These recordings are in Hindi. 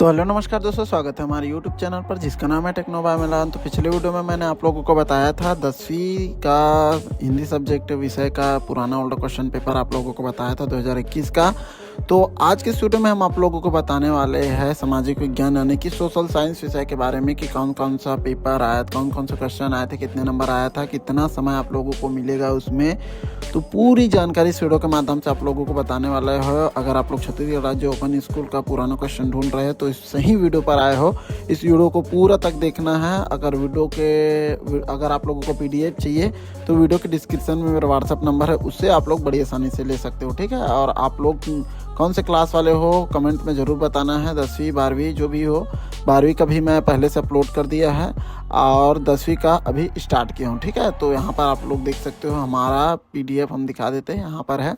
तो हेलो नमस्कार दोस्तों, स्वागत है हमारे यूट्यूब चैनल पर जिसका नाम है टेक्नो बाय मिलान। तो पिछले वीडियो में मैंने आप लोगों को बताया था 10वीं का हिंदी सब्जेक्ट विषय का पुराना ओल्ड क्वेश्चन पेपर आप लोगों को बताया था 2021 का। तो आज के इस वीडियो में हम आप लोगों को बताने वाले हैं सामाजिक विज्ञान यानी कि सोशल साइंस विषय के बारे में कि कौन कौन सा पेपर आया, कौन कौन सा क्वेश्चन आए थे, कितने नंबर आया था, कितना समय आप लोगों को मिलेगा उसमें। तो पूरी जानकारी इस वीडियो के माध्यम से आप लोगों को बताने वाला है। अगर आप लोग छत्तीसगढ़ राज्य ओपन स्कूल का पुराना क्वेश्चन ढूंढ रहे हैं तो इस सही वीडियो पर आए हो। इस वीडियो को पूरा तक देखना है। अगर आप लोगों को PDF चाहिए तो वीडियो के डिस्क्रिप्शन में मेरा व्हाट्सअप नंबर है, उससे आप लोग बड़ी आसानी से ले सकते हो, ठीक है। और आप लोग कौन से क्लास वाले हो कमेंट में ज़रूर बताना है। 10वीं 12वीं जो भी हो, 12वीं का भी मैं पहले से अपलोड कर दिया है और 10वीं का अभी स्टार्ट किया हूँ, ठीक है। तो यहाँ पर आप लोग देख सकते हो, हमारा PDF हम दिखा देते हैं, यहाँ पर है।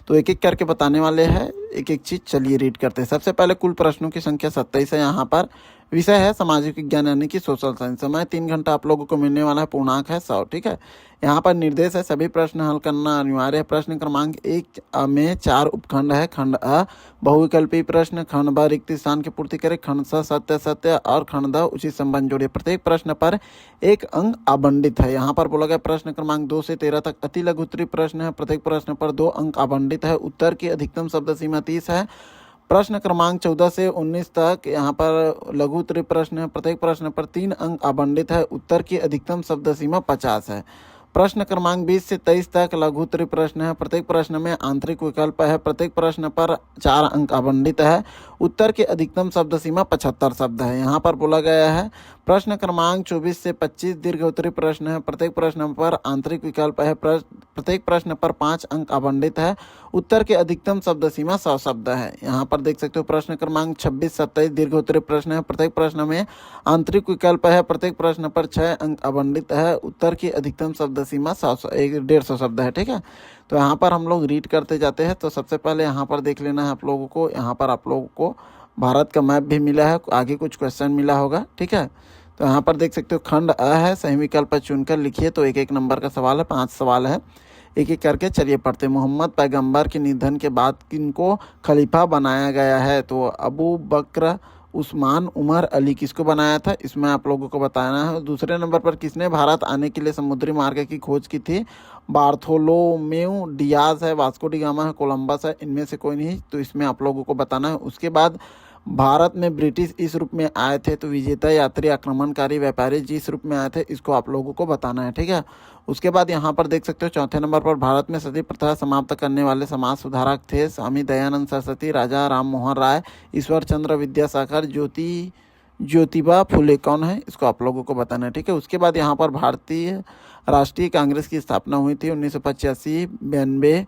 तो एक एक करके बताने वाले हैं, एक एक चीज़। चलिए रीड करते हैं। सबसे पहले कुल प्रश्नों की संख्या 27 है। यहाँ पर विषय है सामाजिक विज्ञान यानी कि सोशल साइंस। समय 3 घंटा आप लोगों को मिलने वाला है। पूर्णांक है 100, ठीक है। यहाँ पर निर्देश है सभी प्रश्न हल करना अनिवार्य है। प्रश्न क्रमांक 1 में 4 उपखंड है। खंड अ बहुविकल्पी प्रश्न, खंड ब रिक्त स्थान की पूर्ति करे, खंड स सत्य सत्य और खंड द उचित संबंध जोड़िए। प्रत्येक प्रश्न पर 1 अंक आवंटित है। यहाँ पर बोला गया प्रश्न क्रमांक 2 से 13 तक अति लघु उत्तरीय प्रश्न है। प्रत्येक प्रश्न पर 2 अंक आवंटित है। उत्तर की अधिकतम शब्द सीमा 30 है। प्रश्न क्रमांक 14 से 19 तक यहाँ पर लघु उत्तरीय प्रश्न है। प्रत्येक प्रश्न पर 3 अंक आवंटित है। उत्तर की अधिकतम शब्द सीमा 50 है। प्रश्न क्रमांक 20 से 23 तक लघु उत्तरीय प्रश्न है। प्रत्येक प्रश्न में आंतरिक विकल्प है। प्रत्येक प्रश्न पर 4 अंक आवंटित है। उत्तर की अधिकतम शब्द सीमा 75 शब्द है। यहाँ पर बोला गया है प्रश्न क्रमांक 24 से 25 दीर्घ उत्तरीय प्रश्न है। प्रत्येक प्रश्न पर आंतरिक विकल्प है। प्रत्येक प्रश्न पर 5 अंक आवंटित है। उत्तर के अधिकतम शब्द सीमा 100 शब्द है। यहाँ पर देख सकते हो प्रश्न क्रमांक 26 27 दीर्घ उत्तरीय प्रश्न है। प्रत्येक प्रश्न में आंतरिक विकल्प है। प्रत्येक प्रश्न पर 6 अंक आवंटित है। उत्तर की अधिकतम शब्द सीमा 150 शब्द है, ठीक है। तो यहाँ पर हम लोग रीड करते जाते हैं। तो सबसे पहले यहाँ पर देख लेना है आप लोगों को। यहाँ पर आप लोगों को भारत का मैप भी मिला है, आगे कुछ क्वेश्चन मिला होगा, ठीक है। तो यहाँ पर देख सकते हो खंड अ है, सही विकल्प चुनकर लिखिए। तो एक एक नंबर का सवाल है, 5 सवाल है, एक एक करके चलिए पढ़ते। मोहम्मद पैगंबर के निधन के बाद किनको खलीफा बनाया गया है? तो अबू बकर, उस्मान, उमर, अली किसको बनाया था? इसमें आप लोगों को बताना है। दूसरे नंबर पर किसने भारत आने के लिए समुद्री मार्ग की खोज की थी? बार्थोलोमेव डियाज है, वास्को डी गामा है, कोलंबस है, इनमें से कोई नहीं। तो इसमें आप लोगों को बताना है। उसके बाद भारत में ब्रिटिश इस रूप में आए थे, तो विजेता, यात्री, आक्रमणकारी, व्यापारी जिस रूप में आए थे, इसको आप लोगों को बताना है, ठीक है। उसके बाद यहाँ पर देख सकते हो चौथे नंबर पर भारत में सती प्रथा समाप्त करने वाले समाज सुधारक थे? स्वामी दयानंद सरस्वती, राजा राम मोहन राय, ईश्वर चंद्र विद्यासागर, ज्योतिबा फुले कौन है? इसको आप लोगों को बताना है, ठीक है। उसके बाद यहाँ पर भारतीय राष्ट्रीय कांग्रेस की स्थापना हुई थी 1885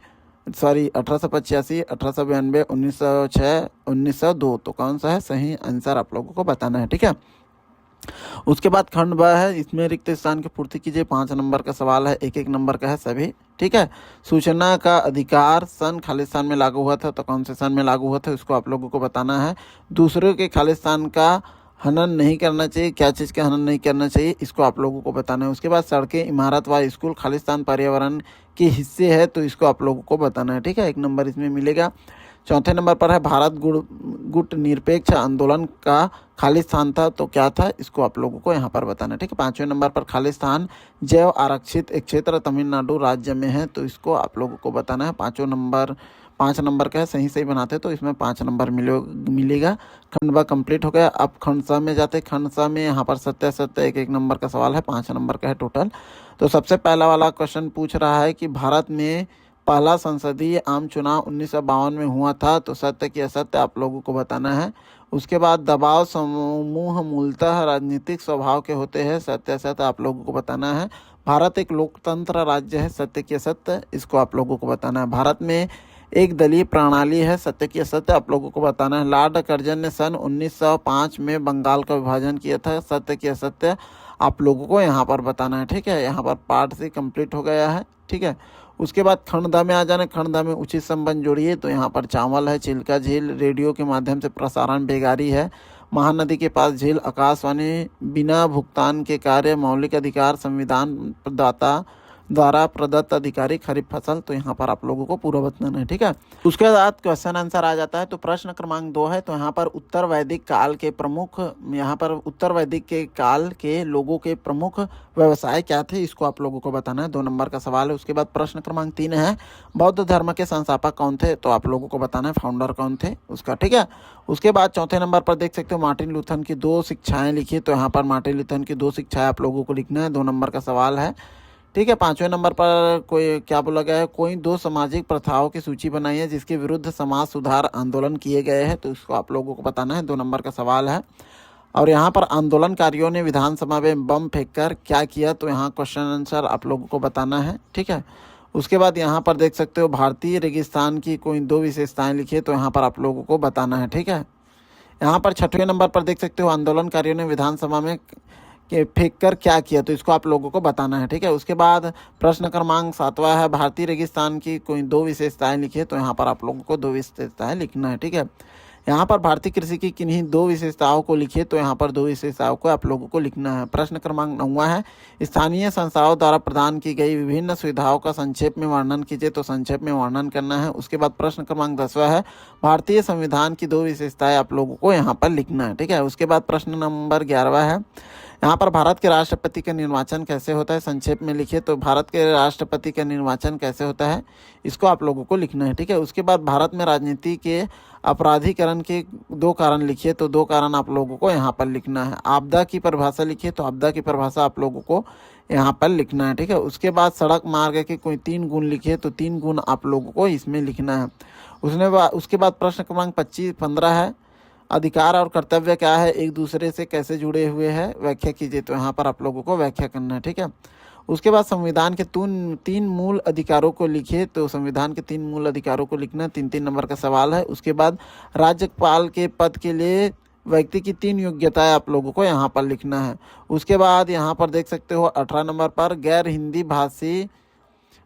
1885, 1892, 1906, 1902। तो कौन सा है सही आंसर आप लोगों को बताना है, ठीक है। उसके बाद खंड ब है, इसमें रिक्त स्थान की पूर्ति कीजिए। 5 नंबर का सवाल है, एक एक नंबर का है सभी, ठीक है। सूचना का अधिकार सन खालिस्तान में लागू हुआ था, तो कौन से सन में लागू हुआ था इसको आप लोगों को बताना है। दूसरे के खालिस्तान का हनन नहीं करना चाहिए, क्या चीज़ का हनन नहीं करना चाहिए इसको आप लोगों को बताना है। उसके बाद सड़कें, इमारत व स्कूल खालिस्तान पर्यावरण के हिस्से है, तो इसको आप लोगों को बताना है, ठीक है। 1 नंबर इसमें मिलेगा। चौथे नंबर पर है भारत गुट निरपेक्ष आंदोलन का खालिस्तान था, तो क्या था इसको आप लोगों को यहाँ पर बताना है, ठीक है। 5वें नंबर पर खालिस्तान जैव आरक्षित एक क्षेत्र तमिलनाडु राज्य में है, तो इसको आप लोगों को बताना है। 5 नंबर का है, सही सही बनाते तो इसमें 5 नंबर मिलेगा। खंड ब कंप्लीट हो गया। अब खंड स में जाते। खंड स में यहाँ पर सत्य सत्य एक एक नंबर का सवाल है, 5 नंबर का है टोटल। तो सबसे पहला वाला क्वेश्चन पूछ रहा है कि भारत में पहला संसदीय आम चुनाव 1952 में हुआ था, तो सत्य की असत्य आप लोगों को बताना है। उसके बाद दबाव समूह मूलतः राजनीतिक स्वभाव के होते हैं, सत्य असत्य आप लोगों को बताना है। भारत एक लोकतंत्र राज्य है, सत्य की असत्य इसको आप लोगों को बताना है। भारत में एक दलीय प्रणाली है, सत्य की असत्य आप लोगों को बताना है। लॉर्ड कर्जन ने सन 1905 में बंगाल का विभाजन किया था, सत्य की असत्य आप लोगों को यहाँ पर बताना है, ठीक है। यहाँ पर पार्ट से कंप्लीट हो गया है, ठीक है। उसके बाद खंड द में आ जाना। खंड द में उचित संबंध जोड़िए। तो यहाँ पर चावल है, चिल्का झील, रेडियो के माध्यम से प्रसारण बेगारी है, महानदी के पास झील, आकाशवाणी, बिना भुगतान के कार्य, मौलिक अधिकार, संविधान प्रदाता, द्वारा प्रदत्त आधिकारिक खरीफ फसल, तो यहाँ पर आप लोगों को पूरा बताना है। ठीक है, उसके बाद क्वेश्चन आंसर आ जाता है। तो प्रश्न क्रमांक 2 है, तो यहाँ पर उत्तर वैदिक काल के प्रमुख, यहाँ पर उत्तर वैदिक के काल के लोगों के प्रमुख व्यवसाय क्या थे, इसको आप लोगों को बताना है। 2 नंबर का सवाल है। उसके बाद प्रश्न क्रमांक 3 है, बौद्ध धर्म के संस्थापक कौन थे, तो आप लोगों को बताना है फाउंडर कौन थे उसका। ठीक है, उसके बाद चौथे नंबर पर देख सकते हो मार्टिन लूथर की 2 शिक्षाएं लिखी, तो यहाँ पर मार्टिन लूथर की 2 शिक्षाएं आप लोगों को लिखना है। 2 नंबर का सवाल है। ठीक है, 5वें नंबर पर कोई क्या बोला गया है, कोई 2 सामाजिक प्रथाओं की सूची बनाई है जिसके विरुद्ध समाज सुधार आंदोलन किए गए हैं, तो इसको आप लोगों को बताना है। 2 नंबर का सवाल है। और यहाँ पर आंदोलनकारियों ने विधानसभा में बम फेंककर क्या किया, तो यहाँ क्वेश्चन आंसर आप लोगों को बताना है। ठीक है, उसके बाद यहाँ पर देख सकते हो भारतीय रेगिस्तान की कोई 2 विशेषताएं लिखी, तो यहाँ पर आप लोगों को बताना है। ठीक है, यहाँ पर 6वें नंबर पर देख सकते हो आंदोलनकारियों ने विधानसभा में के फेंक कर क्या किया, तो इसको आप लोगों को बताना है। ठीक है, उसके बाद प्रश्न क्रमांक 7वां है, भारतीय रेगिस्तान की कोई 2 विशेषताएं लिखिए, तो यहाँ पर आप लोगों को 2 विशेषताएं लिखना है। ठीक है, यहाँ पर भारतीय कृषि की किन्हीं 2 विशेषताओं को लिखिए, तो यहाँ पर 2 विशेषताओं को आप लोगों को लिखना है। प्रश्न क्रमांक 9वां है, स्थानीय संस्थाओं द्वारा प्रदान की गई विभिन्न सुविधाओं का संक्षेप में वर्णन कीजिए, तो संक्षेप में वर्णन करना है। उसके बाद प्रश्न क्रमांक 10वां है, भारतीय संविधान की 2 विशेषताएं आप लोगों को यहाँ पर लिखना है। ठीक है, उसके बाद प्रश्न नंबर 11वां है, यहाँ पर भारत के राष्ट्रपति का निर्वाचन कैसे होता है, संक्षेप में लिखिए, तो भारत के राष्ट्रपति का निर्वाचन कैसे होता है, इसको आप लोगों को लिखना है। ठीक है, उसके बाद भारत में राजनीति के अपराधीकरण के 2 कारण लिखिए, तो 2 कारण आप लोगों को यहाँ पर लिखना है। आपदा की परिभाषा लिखिए, तो आपदा की परिभाषा आप लोगों को यहाँ पर लिखना है। ठीक है, उसके बाद सड़क मार्ग के कोई 3 गुण लिखिए, तो 3 गुण आप लोगों को इसमें लिखना है। उसके बाद प्रश्न क्रमांक 15 है, अधिकार और कर्तव्य क्या है, एक दूसरे से कैसे जुड़े हुए हैं, व्याख्या कीजिए, तो यहाँ पर आप लोगों को व्याख्या करना है। ठीक है, उसके बाद संविधान के 3 मूल अधिकारों को लिखिए, तो संविधान के 3 मूल अधिकारों को लिखना 3-3 नंबर का सवाल है। उसके बाद राज्यपाल के पद के लिए व्यक्ति की 3 योग्यताएं आप लोगों को यहाँ पर लिखना है। उसके बाद यहाँ पर देख सकते हो 18 नंबर पर गैर हिंदी भाषी,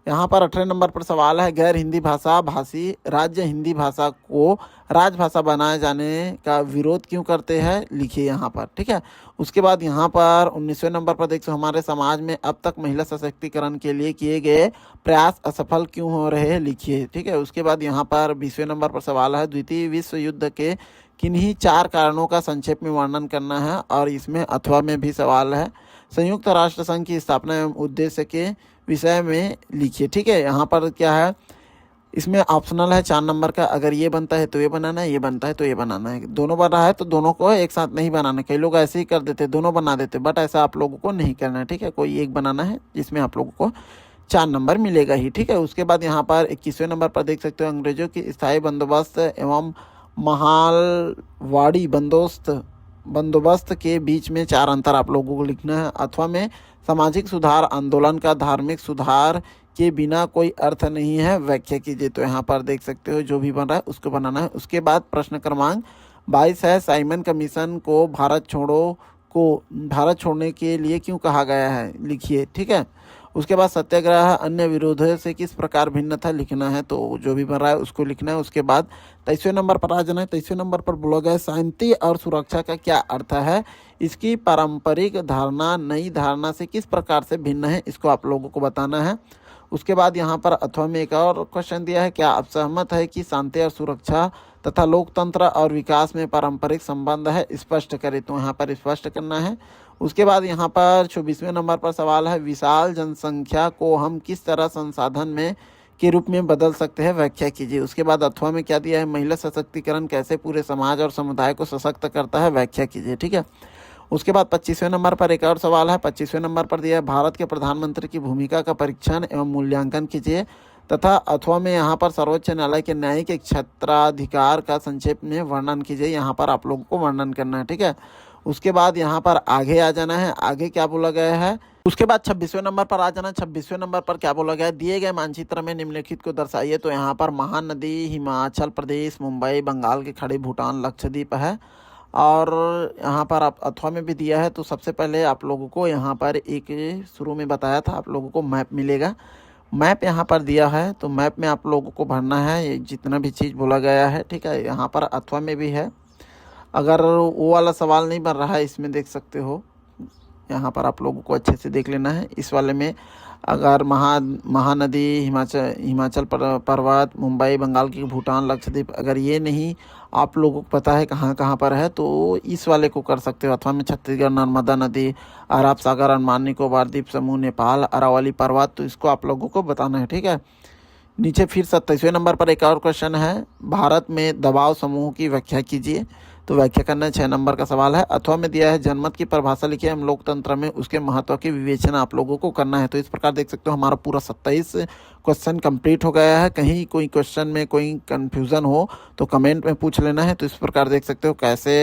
यहाँ पर 18 नंबर पर सवाल है, गैर हिंदी भाषा भाषी राज्य हिंदी भाषा को राजभाषा बनाए जाने का विरोध क्यों करते हैं, लिखिए यहाँ पर। ठीक है, उसके बाद यहाँ पर 19वें नंबर पर देखो हमारे समाज में अब तक महिला सशक्तिकरण के लिए किए गए प्रयास असफल क्यों हो रहे हैं, लिखिए। ठीक है, उसके बाद यहाँ पर 20वें नंबर पर सवाल है, द्वितीय विश्व युद्ध के किन्हीं 4 कारणों का संक्षेप में वर्णन करना है, और इसमें अथवा में भी सवाल है, संयुक्त राष्ट्र संघ की स्थापना एवं उद्देश्य के विषय में लिखिए। ठीक है, यहाँ पर क्या है, इसमें ऑप्शनल है 4 नंबर का, अगर ये बनता है तो ये बनाना है, ये बनता है तो ये बनाना है। दोनों बन रहा है तो दोनों को एक साथ नहीं बनाना, कई लोग ऐसे ही कर देते, दोनों बना देते, बट ऐसा आप लोगों को नहीं करना है। ठीक है, कोई एक बनाना है जिसमें आप लोगों को 4 नंबर मिलेगा ही। ठीक है, उसके बाद यहाँ पर 21वें नंबर पर देख सकते हो अंग्रेजों की स्थायी बंदोबस्त एवं महालवाड़ी बंदोबस्त के बीच में 4 अंतर आप लोगों को लिखना है। अथवा में सामाजिक सुधार आंदोलन का धार्मिक सुधार के बिना कोई अर्थ नहीं है, व्याख्या कीजिए, तो यहाँ पर देख सकते हो जो भी बन रहा है उसको बनाना है। उसके बाद प्रश्न क्रमांक 22 है, साइमन कमीशन को भारत छोड़ने के लिए क्यों कहा गया है, लिखिए। ठीक है, उसके बाद सत्याग्रह अन्य विरोधों से किस प्रकार भिन्न था, लिखना है, तो जो भी बन रहा है उसको लिखना है। उसके बाद 23वें नंबर पर आ जाना है। 23वें नंबर पर बोला गया शांति और सुरक्षा का क्या अर्थ है, इसकी पारंपरिक धारणा नई धारणा से किस प्रकार से भिन्न है, इसको आप लोगों को बताना है। उसके बाद यहाँ पर अथवा में एक और क्वेश्चन दिया है, क्या आप सहमत है कि शांति और सुरक्षा तथा लोकतंत्र और विकास में पारंपरिक संबंध है, स्पष्ट करें, तो यहाँ पर स्पष्ट करना है। उसके बाद यहाँ पर 24वें नंबर पर सवाल है, विशाल जनसंख्या को हम किस तरह संसाधन में के रूप में बदल सकते हैं, व्याख्या कीजिए। उसके बाद अथवा में क्या दिया है, महिला सशक्तिकरण कैसे पूरे समाज और समुदाय को सशक्त करता है, व्याख्या कीजिए। ठीक है, उसके बाद 25वें नंबर पर एक और सवाल है। 25वें नंबर पर दिया है, भारत के प्रधानमंत्री की भूमिका का परीक्षण एवं मूल्यांकन कीजिए, तथा अथवा में यहाँ पर सर्वोच्च न्यायालय के न्यायिक क्षेत्राधिकार का संक्षेप में वर्णन कीजिए, यहाँ पर आप लोगों को वर्णन करना है। ठीक है, उसके बाद यहाँ पर आगे आ जाना है, आगे क्या बोला गया है। उसके बाद 26वें नंबर पर आ जाना। 26वें नंबर पर क्या बोला गया है, दिए गए मानचित्र में निम्नलिखित को दर्शाइए, तो यहाँ पर महानदी हिमाचल प्रदेश, मुंबई, बंगाल की खाड़ी, भूटान, लक्षद्वीप है। और यहाँ पर आप अथवा में भी दिया है, तो सबसे पहले आप लोगों को यहाँ पर एक शुरू में बताया था, आप लोगों को मैप मिलेगा, मैप यहाँ पर दिया है, तो मैप में आप लोगों को भरना है ये जितना भी चीज़ बोला गया है। ठीक है, यहाँ पर अथवा में भी है, अगर वो वाला सवाल नहीं बन रहा है इसमें देख सकते हो, यहाँ पर आप लोगों को अच्छे से देख लेना है। इस वाले में अगर महानदी, हिमाचल पर्वत, मुंबई, बंगाल की भूटान, लक्षद्वीप, अगर ये नहीं आप लोगों को पता है कहाँ कहाँ पर है तो इस वाले को कर सकते हो। अथवा में छत्तीसगढ़, नर्मदा नदी, अरब सागर, अंडमान निकोबार द्वीप समूह, नेपाल, अरावली पर्वत, तो इसको आप लोगों को बताना है, ठीक है। नीचे फिर 27वें नंबर पर एक और क्वेश्चन है, भारत में दबाव समूह की व्याख्या कीजिए। तो व्याख्या करना है, 6 नंबर का सवाल है। अथवा में दिया है जनमत की परिभाषा लिखिए, हम लोकतंत्र में उसके महत्व की विवेचना आप लोगों को करना है। तो इस प्रकार देख सकते हो हमारा पूरा 27 क्वेश्चन कंप्लीट हो गया है। कहीं कोई क्वेश्चन में कोई कन्फ्यूज़न हो तो कमेंट में पूछ लेना है। तो इस प्रकार देख सकते हो कैसे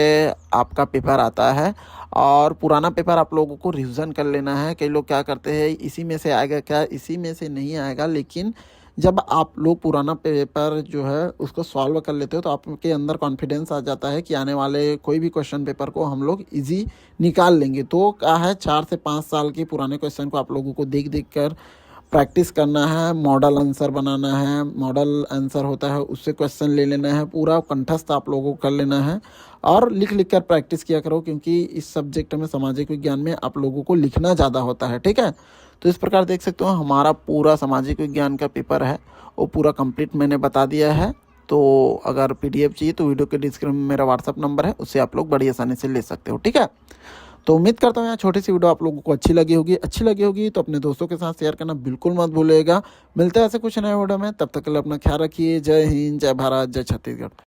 आपका पेपर आता है। और पुराना पेपर आप लोगों को रिविज़न कर लेना है। कई लोग क्या करते हैं, इसी में से आएगा क्या, इसी में से नहीं आएगा, लेकिन जब आप लोग पुराना पेपर जो है उसको सॉल्व कर लेते हो तो आपके अंदर कॉन्फिडेंस आ जाता है कि आने वाले कोई भी क्वेश्चन पेपर को हम लोग इजी निकाल लेंगे। तो क्या है, 4 से 5 साल के पुराने क्वेश्चन को आप लोगों को देख देख कर प्रैक्टिस करना है, मॉडल आंसर बनाना है, मॉडल आंसर होता है उससे क्वेश्चन ले लेना है, पूरा कंठस्थ आप लोगों को कर लेना है और लिख लिख कर प्रैक्टिस किया करो, क्योंकि इस सब्जेक्ट में सामाजिक विज्ञान में आप लोगों को लिखना ज़्यादा होता है, ठीक है। तो इस प्रकार देख सकते हो हमारा पूरा सामाजिक विज्ञान का पेपर है वो पूरा कंप्लीट मैंने बता दिया है। तो अगर PDF चाहिए तो वीडियो के डिस्क्रिप्शन में मेरा व्हाट्सअप नंबर है, उससे आप लोग बड़ी आसानी से ले सकते हो, ठीक है। तो उम्मीद करता हूँ यहाँ छोटी सी वीडियो आप लोगों को अच्छी लगी होगी तो अपने दोस्तों के साथ शेयर करना बिल्कुल मत भूलिएगा। मिलते हैं ऐसे कुछ नए वीडियो में, तब तक के लिए अपना ख्याल रखिए। जय हिंद, जय भारत, जय छत्तीसगढ़।